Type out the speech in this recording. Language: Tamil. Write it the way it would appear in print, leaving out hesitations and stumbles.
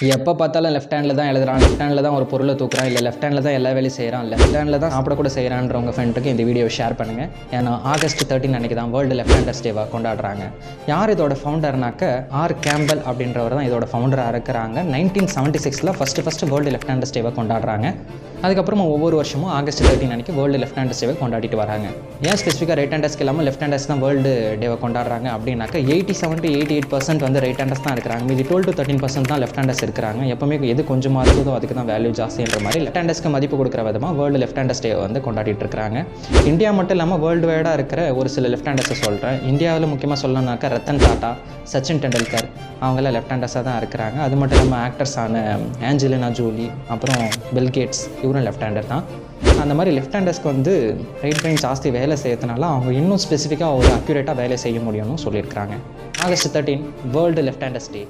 எப்போ பார்த்தாலும் லெஃப்ட் ஹேண்டில் தான் எழுதுறான், லெஃப்ட் ஹேண்டில் தான் ஒரு பொருளை தூக்குறான், இல்லை லெஃப்ட் ஹேண்டில் தான் எல்லா வேலையும் செய்கிறான், லெஃப்ட் ஹேண்டில் தான் சாப்பிட கூட செய்கிறான்றவங்க ஃப்ரெண்டுக்கு இந்த வீடியோவை ஷேர் பண்ணுங்கள். ஏன்னா ஆகஸ்ட் 13 அன்றைக்கி தான் வேர்ல்டு லெஃப்ட் ஹேண்டர்ஸ் டேவாக கொண்டாடுறாங்க. யார் இதோட ஃபவுண்டர்னாக்க ஆர் கேம்பல் அப்படின்றவர் தான் இதோட ஃபவுண்டராக இருக்கிறாங்க. 1976 ஃபஸ்ட்டு வேர்ல்டு லெஃப்ட் ஹேண்டர்ஸ் டேவாக கொண்டாடுறாங்க. அதுக்கப்புறமா ஒவ்வொரு வருஷமும் ஆகஸ்ட் 13 அன்றைக்கி வேர்ல்டு லெஃப்ட் ஹேண்டர்ஸ் டேவை கொண்டாடிட்டு வராங்க. ஏன் ஸ்பெசிஃபிக்காக ரைட் ஹேண்டர்ஸ்க்கு இல்லாமல் லெஃப்ட் ஹேண்டர்ஸ் தான் வேர்ல்டு டேவை கொண்டாடுறாங்க அப்படின்னாக்க 87-88% வந்து ரைட் ஹேண்டர்ஸ் தான் இருக்கிறாங்க. மீதி 12-13% தான் லெஃப்ட் ஹேண்டர்ஸ் இருக்கிறாங்க. எப்பவுமே எது கொஞ்சமாக இருக்குதோ அதுக்கு தான் வேல்யூ ஜாஸ்தின்ற மாதிரி லெஃப்ட் ஹேண்டர்ஸ்க்கு மதிப்பு கொடுக்குற விதமாக வேர்ல்டு லெஃப்ட் ஹேண்டர்ஸ் டே வந்து கொண்டாடிட்டு இருக்காங்க. இந்தியா மட்டும் இல்லாமல் வேர்ல்டு வைடாக இருக்கிற ஒரு சில லெஃப்ட் ஹேண்டர்ஸை சொல்கிறேன். இந்தியாவில் முக்கியமாக சொல்லணும்னாக்கா ரத்தன் டாட்டா, சச்சின் டெண்டுல்கர் அவங்களாம் லெஃப்ட் ஹேண்டர்ஸாக தான் இருக்கிறாங்க. அது மட்டும் இல்லாமல் ஆக்டர்ஸான ஆஞ்சலினா ஜோலி, அப்புறம் பில் கேட்ஸ், இவரும் லெஃப்ட் ஹேண்டர் தான். அந்த மாதிரி லெஃப்ட் ஹேண்டர்ஸ்க்கு வந்து ரைட் பிரெயின் ஜாஸ்தி வேலை செய்யறதுனால அவங்க இன்னும் ஸ்பெசிஃபிக்காக ஒரு அக்யூரேட்டாக வேலை செய்ய முடியும்னு சொல்லியிருக்காங்க. ஆகஸ்ட் 13 வேர்ல்டு லெஃப்ட் ஹேண்டர்ஸ் டே.